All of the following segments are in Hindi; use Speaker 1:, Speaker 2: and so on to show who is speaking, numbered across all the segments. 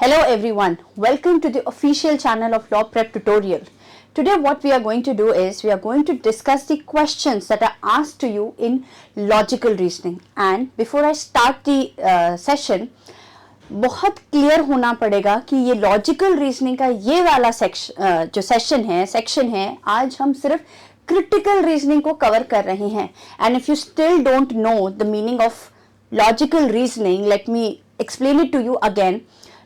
Speaker 1: Hello everyone, welcome to the official channel of Law Prep Tutorial. Today what we are going to do is we are going to discuss the questions that are asked to you in logical reasoning. And before I start the session, बहुत क्लियर होना पड़ेगा कि ये लॉजिकल रीजनिंग का ये वाला जो सेक्शन है आज हम सिर्फ क्रिटिकल रीजनिंग को कवर कर रहे हैं. And if you still don't know the meaning of logical reasoning, let me explain it to you again.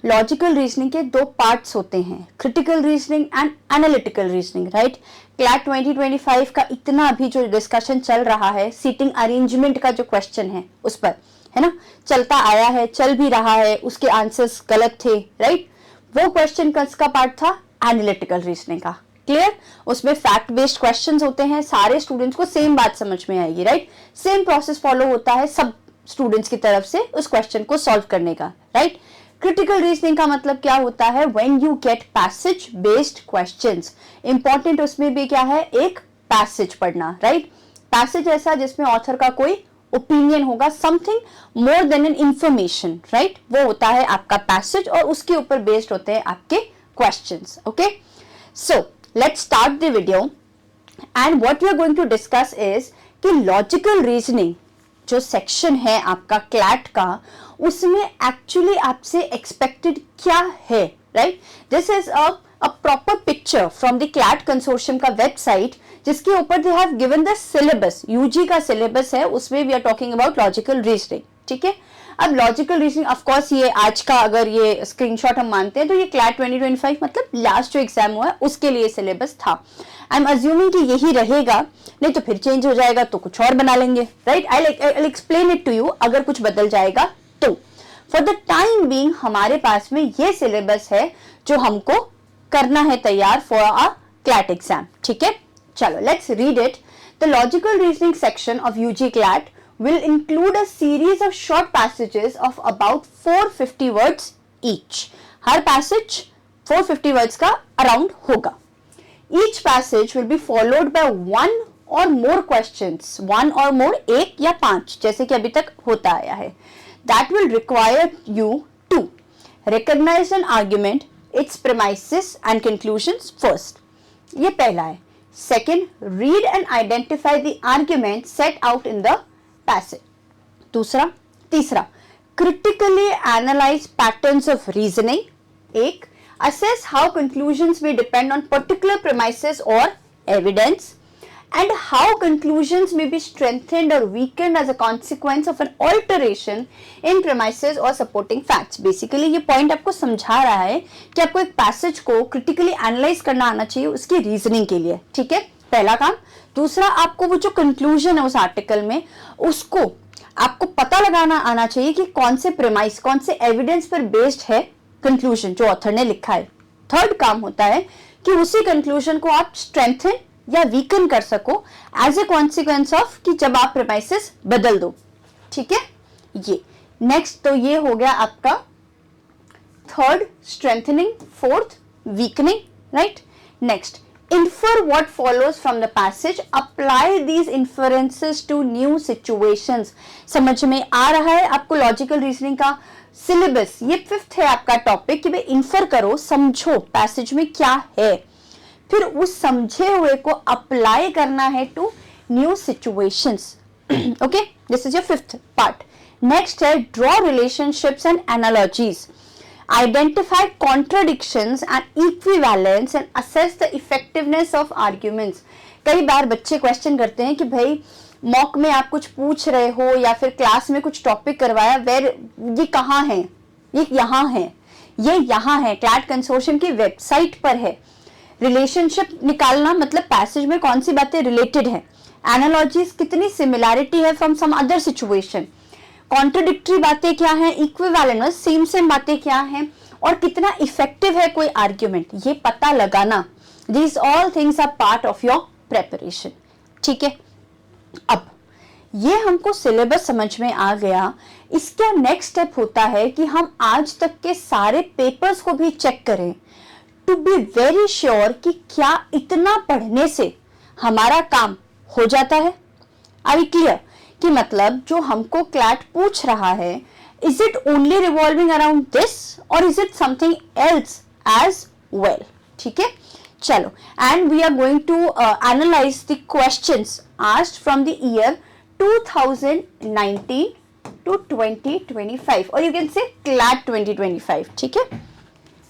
Speaker 1: Logical reasoning के दो पार्ट्स होते हैं, critical reasoning and analytical reasoning, right. CLAT 2025 का इतना अभी जो डिस्कशन चल रहा है, सीटिंग अरेंजमेंट का जो क्वेश्चन है उस पर, है ना, चलता आया है, चल भी रहा है, उसके आंसर्स गलत थे, राइट. वो क्वेश्चन का पार्ट था एनालिटिकल रीजनिंग का. क्लियर? उसमें फैक्ट बेस्ड क्वेश्चंस होते हैं, सारे स्टूडेंट्स को सेम बात समझ में आएगी, राइट. सेम प्रोसेस फॉलो होता है सब स्टूडेंट्स की तरफ से उस क्वेश्चन को सॉल्व करने का, राइट. क्रिटिकल रीजनिंग का मतलब क्या होता है? When you get passage based questions. Important उसमें भी क्या है? एक पैसेज पढ़ना, राइट. पैसेज ऐसा जिसमें ऑथर का कोई ओपिनियन होगा, something more than an information, right. वो होता है आपका पैसेज और उसके ऊपर बेस्ड होते हैं आपके questions. Okay, so let's start the video and what we are going to discuss is कि लॉजिकल रीजनिंग जो सेक्शन है आपका क्लैट का, उसमें एक्चुअली आपसे एक्सपेक्टेड क्या है, right. This is a proper picture from the CLAT consortium का वेबसाइट, जिसके ऊपर they have given the syllabus. UG का सिलेबस है, उसमें we are talking about logical reasoning, ठीक है. अब लॉजिकल रीजनिंग ऑफ कोर्स ये आज का अगर ये स्क्रीनशॉट हम मानते हैं तो ये क्लैट 2025 मतलब लास्ट जो एग्जाम हुआ है उसके लिए सिलेबस था. आई एम अज्यूमिंग कि यही रहेगा, नहीं तो फिर चेंज हो जाएगा तो कुछ और बना लेंगे, right. I explain it to you अगर कुछ बदल जाएगा तो. फॉर द टाइम बीइंग हमारे पास में ये सिलेबस है जो हमको करना है तैयार फॉर अ क्लैट एग्जाम, ठीक है. चलो let's read it. The logical reasoning section of UG CLAT will include a series of short passages of about 450 words each. Her passage 450 words का around होगा. Each passage will be followed by one or more questions, one or more, एक या पांच, जैसे कि अभी तक होता आया है. That will require you to recognize an argument, its premises and conclusions first. ये पहला है. Second, read and identify the argument set out in the passage. दूसरा, तीसरा, critically analyse patterns of reasoning. एक, assess how conclusions may depend on particular premises or evidence and how conclusions may be strengthened or weakened as a consequence of an alteration in premises or supporting facts. Basically ये पॉइंट आपको समझा रहा है कि आपको एक पैसेज को क्रिटिकली एनालाइज करना आना चाहिए उसकी रीजनिंग के लिए, ठीक है, पहला काम. दूसरा, आपको वो जो कंक्लूजन है उस आर्टिकल में उसको आपको पता लगाना आना चाहिए कि कौन से प्रेमाइस, कौन से एविडेंस पर बेस्ड है कंक्लूजन जो ऑथर ने लिखा है. थर्ड काम होता है कि उसी कंक्लूजन को आप स्ट्रेंथन या वीकन कर सको एज ए कॉन्सिक्वेंस ऑफ कि जब आप प्रेमाइसेस बदल दो, ठीक है. ये नेक्स्ट, तो ये हो गया आपका third, strengthening. Fourth, weakening, right. Next, infer what follows from the passage, apply these inferences to new situations. समझ में आ रहा है आपको लॉजिकल रीजनिंग का सिलेबस? ये फिफ्थ है आपका टॉपिक कि भाई इन्फर करो, समझो पैसेज में क्या है, फिर उस समझे हुए को अप्लाई करना है to new situations. Okay, this is your fifth part. Next है draw relationships and analogies, identify contradictions and equivalence and assess the effectiveness of arguments. कई बार बच्चे क्वेश्चन करते हैं कि भाई मॉक में आप कुछ पूछ रहे हो या फिर क्लास में कुछ टॉपिक करवाया, वेर ये कहाँ है, ये यहाँ है, ये यहाँ है, क्लैट कंसोर्शियम की वेबसाइट पर है. रिलेशनशिप निकालना मतलब पैसेज में कौन सी बातें रिलेटेड है, एनालॉजीज कितनी सिमिलैरिटी है from some other situation, contradictory बातें क्या हैं, इक्विवेलेंट सेम बातें क्या हैं, और कितना इफेक्टिव है कोई आर्ग्यूमेंट, ये पता लगाना. These all things are part of your preparation, ठीक है. अब ये हमको सिलेबस समझ में आ गया. इसका नेक्स्ट स्टेप होता है कि हम आज तक के सारे पेपर्स को भी चेक करें टू बी वेरी श्योर कि क्या इतना पढ़ने से हमारा काम हो जाता है. Are we clear? कि मतलब जो हमको क्लैट पूछ रहा है is it only revolving around this or is it something else as well? ठीक है, चलो, and we are going to analyze the questions asked from the year 2019 to 2025 or you can say CLAT 2025. ठीक है,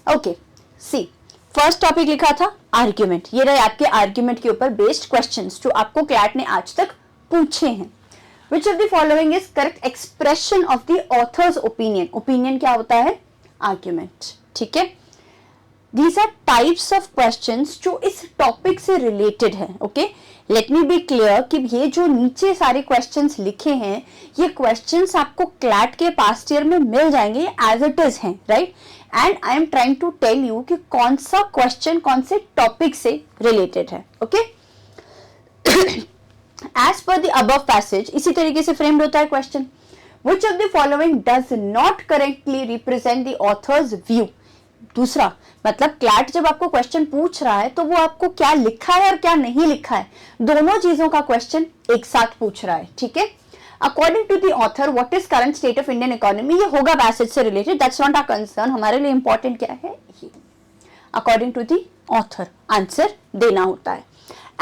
Speaker 1: ओके, सी फर्स्ट टॉपिक लिखा था आर्ग्यूमेंट, ये रहे आपके आर्ग्यूमेंट के ऊपर बेस्ड क्वेश्चंस जो आपको क्लैट ने आज तक पूछे हैं. Which of the following is correct expression of the author's opinion? Opinion क्या होता है? Argument. ठीक है? These are types of questions जो इस टॉपिक से रिलेटेड है. Okay, let me be clear कि ये जो नीचे सारे क्वेश्चंस लिखे हैं ये क्वेश्चंस आपको क्लैट के पास्ट ईयर में मिल जाएंगे एज इट इज हैं, right? And I am trying to tell you कि कौन सा क्वेश्चन कौन से टॉपिक से रिलेटेड है. Okay, as per the above passage इसी तरीके से फ्रेम्ड होता है question. Which of the following does not correctly represent the author's view? दूसरा मतलब क्लैट जब आपको क्वेश्चन पूछ रहा है तो वो आपको क्या लिखा है और क्या नहीं लिखा है, दोनों चीजों का क्वेश्चन एक साथ पूछ रहा है. ठीक है, according to the author what is current state of Indian economy, ये होगा पैसेज से related, that's not our concern. हमारे लिए इंपॉर्टेंट क्या है, ये according to the author answer देना होता है.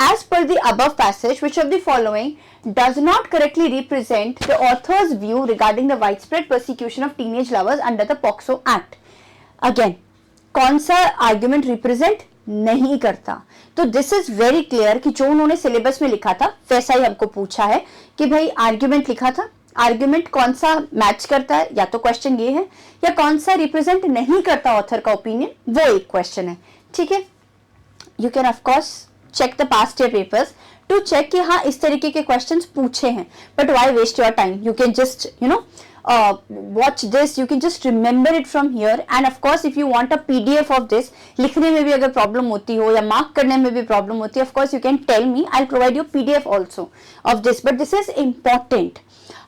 Speaker 1: As per the above passage, which of the following does not correctly represent the author's view regarding the widespread persecution of teenage lovers under the POCSO Act? Again, कौन सा आर्ग्यूमेंट रिप्रेजेंट नहीं करता? तो दिस इज वेरी क्लियर कि जो उन्होंने सिलेबस में लिखा था वैसा ही हमको पूछा है कि भाई आर्ग्यूमेंट लिखा था, आर्ग्यूमेंट कौन सा मैच करता है, या तो क्वेश्चन ये है, या कौन सा रिप्रेजेंट नहीं करता ऑथर का ओपिनियन, वो एक क्वेश्चन है. ठीक है, you can of course check the past year papers to check कि हाँ इस तरीके के questions पूछे हैं, but why waste your time? You can just watch this, you can just remember it from here, and of course if you want a PDF of this, लिखने में भी अगर प्रॉब्लम होती हो या मार्क करने में भी प्रॉब्लम होती है, of course you can tell me, I'll provide you PDF also of this, but this is important.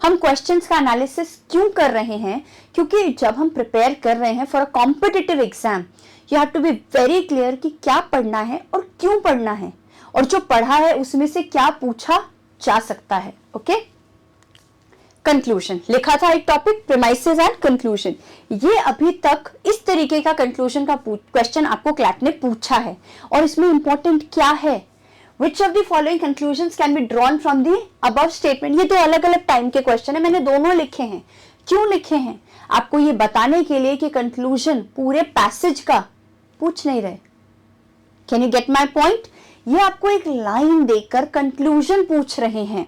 Speaker 1: हम क्वेश्चंस का एनालिसिस क्यों कर रहे हैं? क्योंकि जब हम प्रिपेयर कर रहे हैं for a competitive exam, you have to be very clear कि क्या पढ़ना है और क्यों पढ़ना है, और जो पढ़ा है उसमें से क्या पूछा जा सकता है. ओके, कंक्लूजन लिखा था एक टॉपिक, प्रीमाइसेस एंड कंक्लूजन. ये अभी तक इस तरीके का कंक्लूजन का क्वेश्चन आपको क्लैट ने पूछा है, और इसमें इंपॉर्टेंट क्या है, Which of the following conclusions can be drawn from the above statement? ये दो अलग अलग टाइम के क्वेश्चन है, मैंने दोनों लिखे हैं. क्यों लिखे हैं? आपको ये बताने के लिए कि कंक्लूजन पूरे पैसेज का पूछ नहीं रहे. Can you get my point? ये आपको एक लाइन देकर कंक्लूजन पूछ रहे हैं,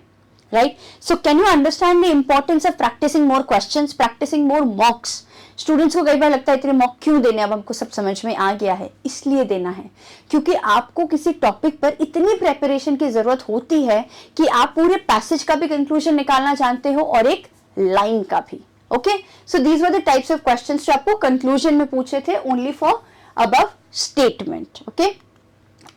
Speaker 1: राइट? So can you understand the importance of practising more questions, practising more mocks. Students को कई बार लगता है इतने मॉक क्यों देने, अब हमको सब समझ में आ गया है. इसलिए देना है क्योंकि आपको किसी टॉपिक पर इतनी प्रेपरेशन की जरूरत होती है कि आप पूरे पैसेज का भी कंक्लूजन निकालना जानते हो और एक लाइन का भी. Okay, so these were the types of questions जो आपको कंक्लूजन में पूछे थे only for above statement. Okay,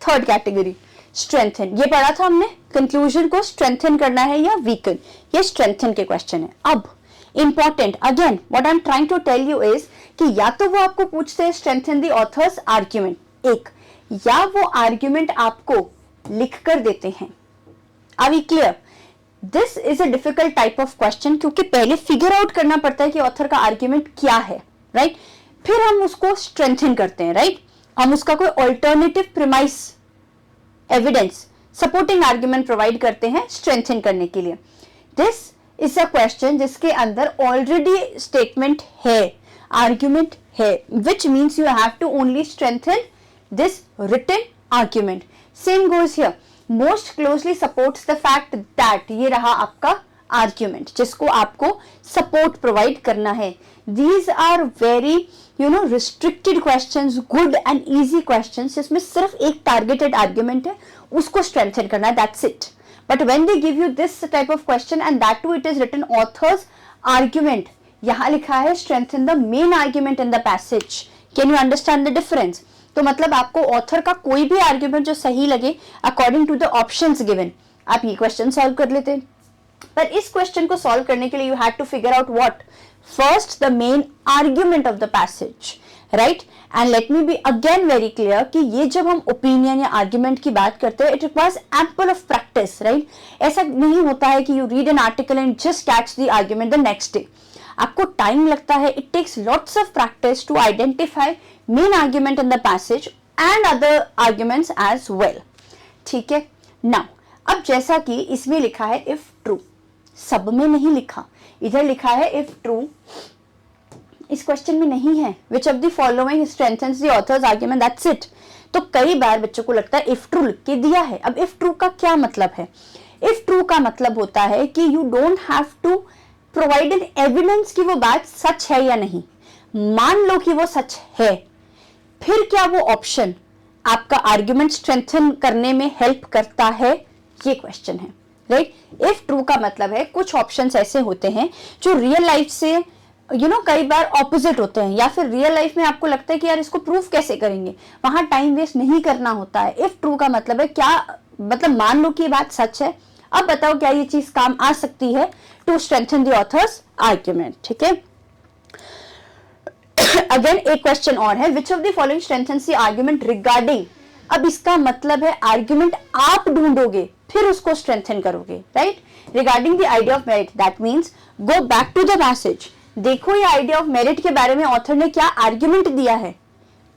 Speaker 1: third category strengthen. ये पढ़ा था हमने, कंक्लूजन को स्ट्रेंथन करना है या वीकन, ये स्ट्रेंथन के क्वेश्चन है. अब important again what I am trying to tell you is कि या तो वो आपको पूछते हैं स्ट्रेंथन द ऑथर्स आर्ग्यूमेंट, एक, या वो आर्ग्यूमेंट आपको लिख कर देते हैं. Are we clear? This is a difficult type of question क्योंकि पहले फिगर आउट करना पड़ता है कि ऑथर का आर्ग्यूमेंट क्या है, राइट? फिर हम उसको स्ट्रेंथन करते हैं, राइट? हम उसका कोई alternative premise evidence supporting argument provide करते हैं स्ट्रेंथन करने के लिए. दिस इज अ क्वेश्चन जिसके अंदर ऑलरेडी स्टेटमेंट है, आर्ग्यूमेंट है, which means you have to only strengthen this written argument. Same goes here, most closely supports the fact that, ये रहा आपका आर्ग्यूमेंट जिसको आपको सपोर्ट प्रोवाइड करना है. These are very restricted questions, good and easy questions जिसमें सिर्फ एक टारगेटेड आर्ग्यूमेंट है, उसको स्ट्रेंथन करना है, that's it. But when they give you this type of question and that too it is written author's argument, यहाँ लिखा है strengthen the main argument in the passage. Can you understand the difference? तो मतलब आपको ऑथर का कोई भी आर्ग्यूमेंट जो सही लगे according to the options given, आप ये क्वेश्चन सॉल्व कर लेते हैं. पर इस क्वेश्चन को सॉल्व करने के लिए you had to figure out what, first the main argument of the passage, right? And let me be again very clear कि ये जब हम ओपिनियन या आर्ग्यूमेंट की बात करते हैं, it requires ample of practice, right? ऐसा नहीं होता है कि you read an article and just catch the argument the next day. आपको टाइम लगता है, it takes lots of practice to identify main argument in the passage and other arguments as well. ठीक है, नाउ अब जैसा कि इसमें लिखा है इफ ट्रू, सब में नहीं लिखा, इधर लिखा है इफ ट्रू, इस क्वेश्चन में नहीं है which of the following strengthens the author's argument, that's it. तो कई बार बच्चों को लगता है इफ ट्रू लिख के दिया है। अब इफ ट्रू का क्या मतलब है? इफ ट्रू का मतलब होता है कि you don't have to provide an evidence कि वो बात सच है या नहीं, मान लो कि वो सच है, फिर क्या वो ऑप्शन आपका आर्ग्यूमेंट स्ट्रेंथन करने में हेल्प करता है, ये क्वेश्चन है, राइट। इफ ट्रू का मतलब है कुछ ऑप्शंस ऐसे होते हैं जो रियल लाइफ से कई बार ऑपोजिट होते हैं, या फिर रियल लाइफ में आपको लगता है कि यार इसको प्रूफ कैसे करेंगे, वहां टाइम वेस्ट नहीं करना होता है। इफ ट्रू का मतलब है क्या, मतलब मान लो कि ये बात सच है, अब बताओ क्या ये चीज काम आ सकती है to strengthen the author's argument. ठीक है, अगेन एक क्वेश्चन और है, which of the following strengthens the argument regarding, अब इसका मतलब है आर्ग्यूमेंट आप ढूंढोगे फिर उसको स्ट्रेंथन करोगे, right. Regarding the idea of merit, that means go back to the passage, देखो ये आइडिया ऑफ मेरिट के बारे में ऑथर ने क्या आर्ग्यूमेंट दिया है,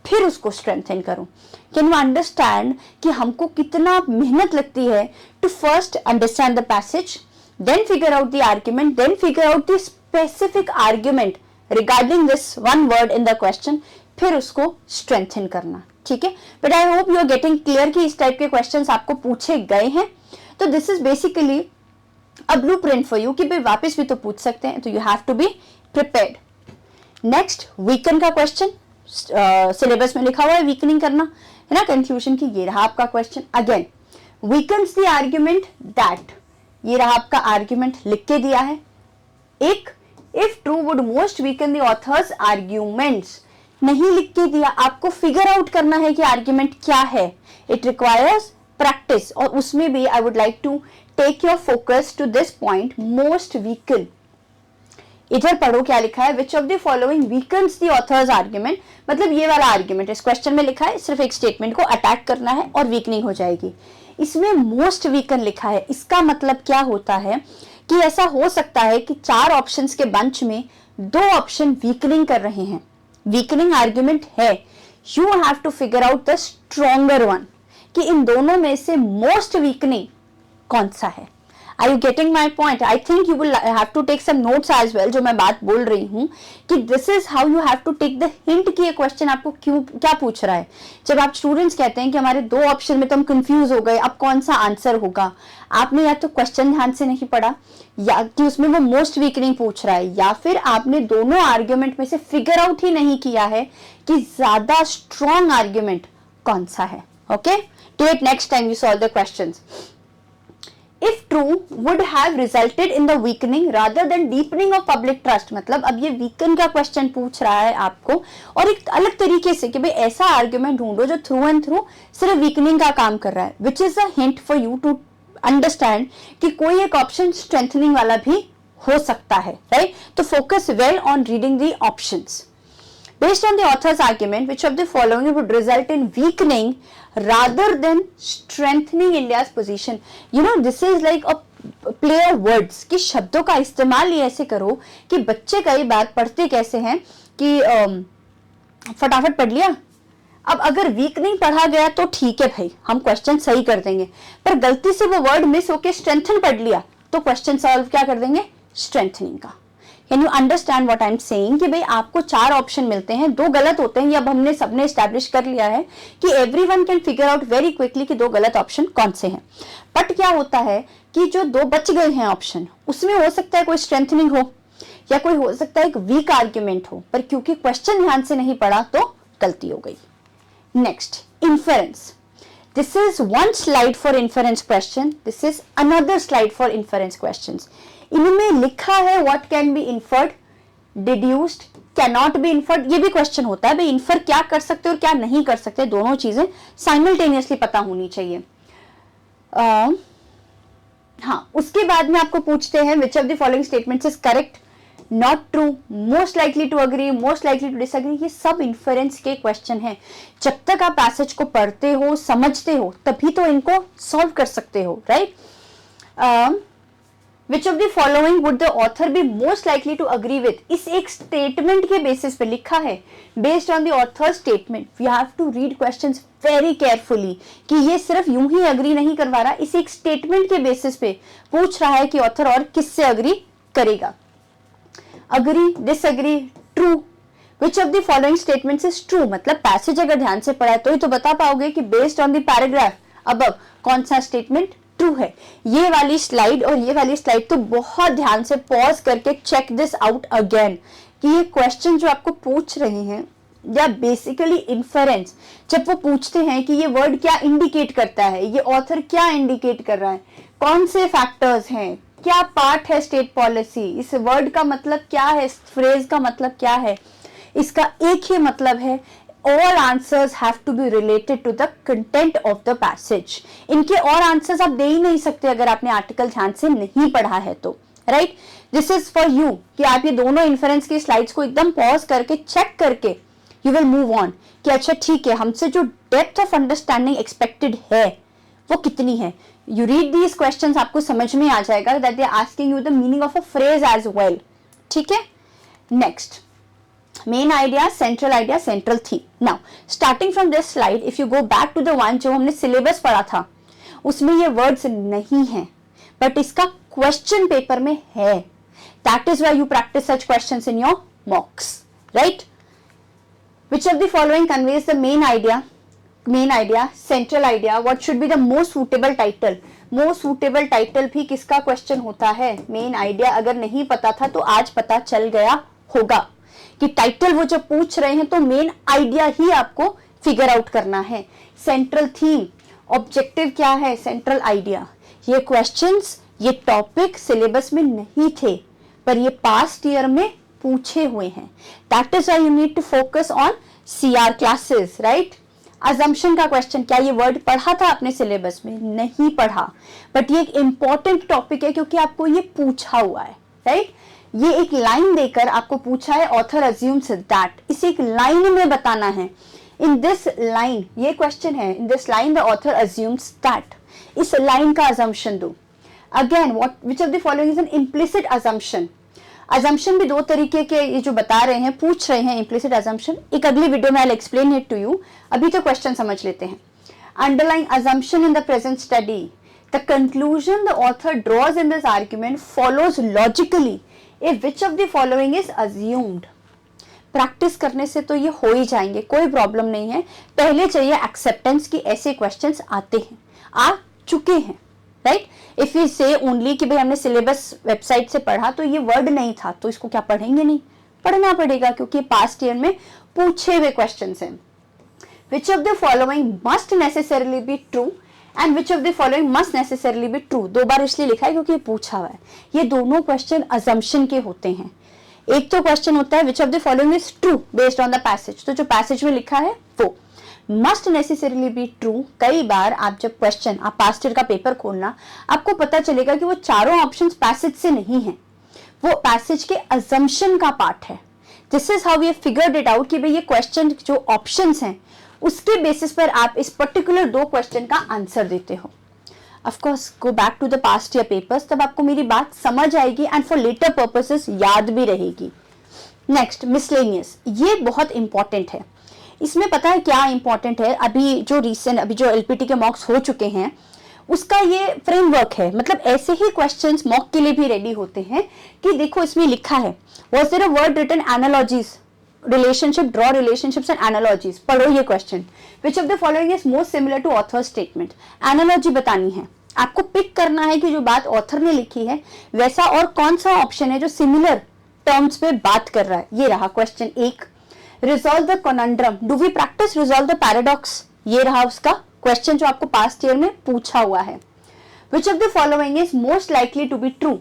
Speaker 1: फिर उसको स्ट्रेंथन करो। कैन यू अंडरस्टैंड कि हमको कितना मेहनत लगती है to first understand the passage, then figure out the argument, then figure out the specific argument regarding this one word in the question, फिर उसको स्ट्रेंथन करना। ठीक है, but I hope you are getting clear कि इस टाइप के क्वेश्चंस आपको पूछे गए हैं। तो this is basically a blueprint for you कि भाई वापस भी तो पूछ सकते हैं, तो you have to be prepared. Next weaken का क्वेश्चन, सिलेबस में लिखा हुआ है वीकनिंग करना है ना, कंक्लूजन की, ये रहा आपका question. Again weakens the argument that, ये रहा आपका आर्ग्यूमेंट लिख के दिया है। एक if true would most weaken the author's arguments, नहीं लिख के दिया, आपको फिगर आउट करना है कि आर्ग्यूमेंट क्या है। इट रिक्वायर्स प्रैक्टिस, और उसमें भी I would like to take your focus to this point, most weaken. इधर पढ़ो क्या लिखा है, which of the following weakens the author's argument, मतलब ये वाला आर्ग्यूमेंट इस क्वेश्चन में लिखा है, सिर्फ एक स्टेटमेंट को अटैक करना है और वीकनिंग हो जाएगी। इसमें मोस्ट वीकन लिखा है, इसका मतलब क्या होता है कि ऐसा हो सकता है कि 4 ऑप्शंस के बंच में 2 ऑप्शन वीकनिंग कर रहे हैं, वीकनिंग आर्ग्यूमेंट है। You have to figure out the stronger one, कि इन दोनों में से मोस्ट वीकनिंग कौन सा है। Are you getting my point? I think you will have to take some notes as well, जो मैं बात बोल रही हूँ कि this is how you have to take the hint कि ये क्वेश्चन आपको क्यों क्या पूछ रहा है। जब आप स्टूडेंट्स कहते हैं कि हमारे 2 ऑप्शन में तो हम कंफ्यूज हो गए, अब कौन सा आंसर होगा, आपने या तो क्वेश्चन ध्यान से नहीं पढ़ा, या कि उसमें वो मोस्ट वीकनिंग पूछ रहा है, या फिर आपने दोनों आर्ग्यूमेंट में से फिगर आउट ही नहीं किया है कि ज्यादा स्ट्रॉन्ग आर्ग्यूमेंट कौन सा है। Okay, do it next time you solve the questions. If true would have resulted in the weakening rather than deepening of public trust, मतलब अब ये वीकन का क्वेश्चन पूछ रहा है आपको, और एक अलग तरीके से कि भाई ऐसा आर्ग्यूमेंट ढूंढो जो थ्रू एंड थ्रू सिर्फ वीकनिंग का काम कर रहा है, which is a hint for you to understand कि कोई एक ऑप्शन स्ट्रेंथनिंग वाला भी हो सकता है, राइट। तो focus well on reading the options. Based on the author's argument, which of the following would result in weakening rather than strengthening India's position? You know, this is like a play of words कि शब्दों का इस्तेमाल ही ऐसे करो कि बच्चे कई बार पढ़ते कैसे हैं कि फटाफट पढ़ लिया, अब अगर वीकनिंग पढ़ा गया तो ठीक है भाई, हम क्वेश्चन सही कर देंगे, पर गलती से वो वर्ड मिस होके स्ट्रेंथन पढ़ लिया तो क्वेश्चन सॉल्व क्या कर देंगे, स्ट्रेंथनिंग का। Can you understand what I am saying कि भाई आपको 4 ऑप्शन मिलते हैं, 2 गलत होते हैं, ये अब हमने सबने एस्टैब्लिश कर लिया है कि everyone can figure out very quickly कि 2 गलत ऑप्शन कौन से हैं। बट क्या होता है कि जो 2 बच गए हैं ऑप्शन, उसमें हो सकता है कोई स्ट्रेंथनिंग हो या कोई हो सकता है एक वीक आर्ग्यूमेंट हो, पर क्योंकि क्वेश्चन ध्यान से नहीं पढ़ा तो गलती हो गई। Next, inference. This is one slide for inference question. This is another slide for inference questions. इनमें लिखा है what can be inferred, deduced, cannot be inferred. ये भी क्वेश्चन होता है भाई इन्फर क्या कर सकते और क्या नहीं कर सकते, दोनों चीजें साइमल्टेनियसली पता होनी चाहिए। हाँ, उसके बाद में आपको पूछते हैं which of the following statements is correct, not true, most likely to agree, most likely to disagree, ये सब इन्फेरेंस के क्वेश्चन हैं। जब तक आप पैसेज को पढ़ते हो, समझते हो, तभी तो इनको सॉल्व कर सकते हो, right. Which of the following would the author be most likely to agree with, इस एक स्टेटमेंट के बेसिस पे लिखा है, based on the author statement we have to read questions very carefully, कि ये सिर्फ यूं ही अग्री नहीं करवा रहा, इस एक स्टेटमेंट के बेसिस पे पूछ रहा है कि ऑथर और किससे अग्री करेगा। Agree, disagree, true, which of the following statements is true, मतलब पैसेज अगर ध्यान से पढ़ा है तो ही तो बता पाओगे कि based on the paragraph above कौन सा स्टेटमेंट ट्रू है। ये वाली स्लाइड और ये वाली स्लाइड तो बहुत ध्यान से पॉज करके चेक दिस आउट अगेन, कि ये क्वेश्चन जो आपको पूछ रहे हैं या बेसिकली इन्फरेंस, जब वो पूछते हैं कि ये वर्ड क्या इंडिकेट करता है, ये ऑथर क्या इंडिकेट कर रहा है, कौन से फैक्टर्स हैं, क्या पार्ट है स्टेट पॉलिसी, इस वर्ड का मतलब क्या है, इस फ्रेज का मतलब क्या है, इसका एक ही मतलब है, all answers have to be related to the content of the passage। इनके और आंसर्स आप दे ही नहीं सकते अगर आपने आर्टिकल ध्यान से नहीं पढ़ा है तो, right. This is for you कि आप ये दोनों इन्फरेंस की स्लाइड्स को एकदम पॉज करके चेक करके यू विल मूव ऑन, कि अच्छा ठीक है, हमसे जो डेप्थ ऑफ अंडरस्टैंडिंग एक्सपेक्टेड है वो कितनी है। यू रीड दीज क्वेश्चंस, आपको समझ में आ जाएगा that they are asking you the meaning of a phrase as well, ठीक है। Next, main idea, central idea, central theme. Now starting from this slide, if you go back to the one जो हमने सिलेबस पढ़ा था, उसमें ये वर्ड्स नहीं है, बट इसका क्वेश्चन पेपर में है। That is why you practice such questions in your मॉक्स, right. Which of the following conveys the main idea, central idea? What should be the most suitable title? Most suitable title भी किसका क्वेश्चन होता है? मेन आइडिया अगर नहीं पता था तो आज पता चल गया होगा कि टाइटल वो जब पूछ रहे हैं तो मेन आइडिया ही आपको फिगर आउट करना है। सेंट्रल थीम, ऑब्जेक्टिव क्या है, सेंट्रल आइडिया। ये क्वेश्चंस, ये टॉपिक सिलेबस में नहीं थे, पर ये पास्ट ईयर में पूछे हुए हैं। That is why you need to focus on CR classes, right. Assumption का क्वेश्चन, क्या ये वर्ड पढ़ा था अपने सिलेबस में? नहीं पढ़ा, बट ये एक इंपॉर्टेंट टॉपिक है क्योंकि आपको ये पूछा हुआ है, राइट। ये एक लाइन देकर आपको पूछा है, ऑथर अज्यूम्स दैट, इसे एक लाइन में बताना है। इन दिस लाइन, ये क्वेश्चन है, in this line the author assumes that, इस लाइन का अजम्पशन दो। Again, what which of the following is an implicit assumption. Assumption भी दो तरीके के ये जो बता रहे हैं, पूछ रहे हैं इम्प्लिसिट अजम्पशन, एक अगली वीडियो में I will explain it to you. अभी तो क्वेश्चन समझ लेते हैं। Underlying assumption in the present study, the conclusion the author draws in this argument follows logically if which of the following is assumed. Practice करने से तो ये हो ही जाएंगे, कोई प्रॉब्लम नहीं है। पहले चाहिए एक्सेप्टेंस की ऐसे क्वेश्चंस आते हैं, आ चुके हैं, राइट। इफ यू से ओनली कि भाई हमने सिलेबस वेबसाइट से पढ़ा तो ये वर्ड नहीं था तो इसको क्या पढ़ेंगे? नहीं पढ़ना पड़ेगा क्योंकि पास्ट ईयर में पूछे हुए क्वेश्चंस हैं। विच of the following must necessarily be true and which of the following must necessarily be true, दो बार इसलिए लिखा है क्योंकि ये पूछा हुआ है। ये दोनों क्वेश्चन अजम्पशन के होते हैं। एक तो क्वेश्चन होता है which of the following is true based on the passage, तो जो पैसेज में लिखा है वो मस्ट नेसेसरीली बी ट्रू। कई बार आप जब क्वेश्चन, आप पास्ट ईयर का पेपर खोलना, आपको पता चलेगा कि वो चारों ऑप्शंस पैसेज से नहीं है, वो पैसेज के अजम्पशन का पार्ट है। This is how we figured it out कि भाई ये क्वेश्चन जो ऑप्शंस हैं उसके बेसिस पर आप इस पर्टिकुलर दो क्वेश्चन का आंसर देते हो। Of course go back to the past year papers, तब आपको मेरी बात समझ आएगी एंड फॉर लेटर पर्पसेस याद भी रहेगी। नेक्स्ट, मिसलेनियस, ये बहुत इंपॉर्टेंट है। इसमें पता है क्या इंपॉर्टेंट है, अभी जो एलपीटी के मॉक्स हो चुके हैं उसका ये फ्रेमवर्क है। मतलब ऐसे ही क्वेश्चंस मॉक के लिए भी रेडी होते हैं कि देखो इसमें लिखा है was there a word written analogies, relationship, draw relationships and analogies. पढ़ो ये question, which of the following is most similar to author statement. Analogy बतानी है, आपको पिक करना है कि जो बात ऑथर ने लिखी है वैसा और कौन सा ऑप्शन है जो सिमिलर टर्म्स पे बात कर रहा है। ये रहा क्वेश्चन एक। Resolve the conundrum, do we practice resolve the paradox, ये रहा उसका क्वेश्चन जो आपको पास्ट ईयर में पूछा हुआ है। Which of the following is most likely to be true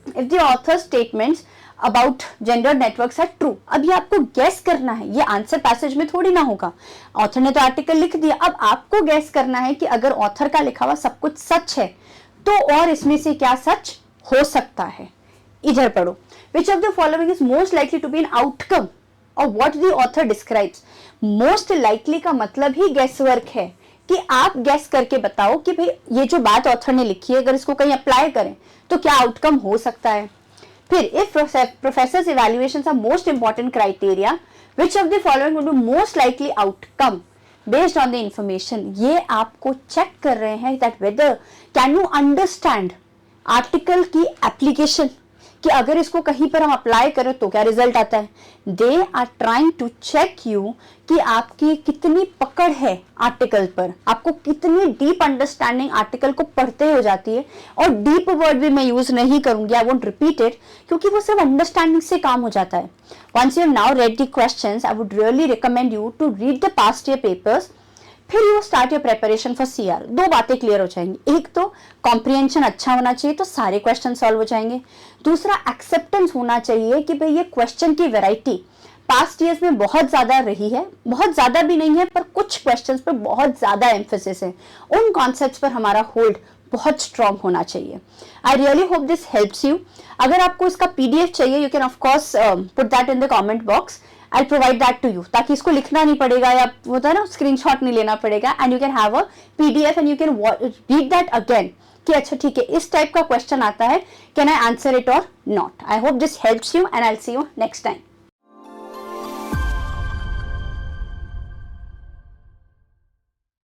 Speaker 1: if the author statements about gender networks are true. अभी आपको गैस करना है, ये आंसर पैसेज में थोड़ी ना होगा, ऑथर ने तो आर्टिकल लिख दिया, अब आपको गैस करना है कि अगर ऑथर का लिखा हुआ सब कुछ सच है तो और इसमें से क्या सच हो सकता है। इधर पढ़ो, which of the following is most likely to be an outcome और what the author describes. Most likely का मतलब ही गैस वर्क है कि आप गेस करके बताओ कि भाई ये जो बात ऑथर ने लिखी है अगर इसको कहीं अप्लाई करें तो क्या आउटकम हो सकता है। फिर if professors evaluations are most important criteria, which of the following would be most likely outcome based on the information. ये आपको चेक कर रहे हैं that whether can you understand article की एप्लीकेशन, कि अगर इसको कहीं पर हम अप्लाई करें तो क्या रिजल्ट आता है। They are trying to check you कि आपकी कितनी पकड़ है आर्टिकल पर, आपको कितनी डीप अंडरस्टैंडिंग आर्टिकल को पढ़ते हो जाती है। और डीप वर्ड भी मैं यूज नहीं करूंगी, आई वोंट रिपीट इट, क्योंकि वो सिर्फ अंडरस्टैंडिंग से काम हो जाता है। Once you have now read the questions, I would really recommend you to read the past year papers. फिर you start your preparation for CR. दो बातें क्लियर हो जाएंगी, एक तो कॉम्प्रिहेंशन अच्छा होना चाहिए तो सारे क्वेश्चन सॉल्व हो जाएंगे, दूसरा एक्सेप्टेंस होना चाहिए कि भाई ये क्वेश्चन की वैरायटी पास्ट ईयर्स में बहुत ज्यादा रही है, बहुत ज्यादा भी नहीं है पर कुछ क्वेश्चंस पर बहुत ज्यादा एम्फेसिस है, उन कॉन्सेप्ट्स पर हमारा होल्ड बहुत स्ट्रॉन्ग होना चाहिए। I really hope this helps you. अगर आपको इसका पीडीएफ चाहिए you can of course put that in the comment box, I provide that to you, ताकि इसको लिखना नहीं पड़ेगा या होता है ना स्क्रीनशॉट नहीं लेना पड़ेगा, and you can have a PDF and you can read that again कि अच्छा ठीक है इस टाइप का क्वेश्चन आता है, कैन आई आंसर इट और not. I hope this helps you and I will see you next time.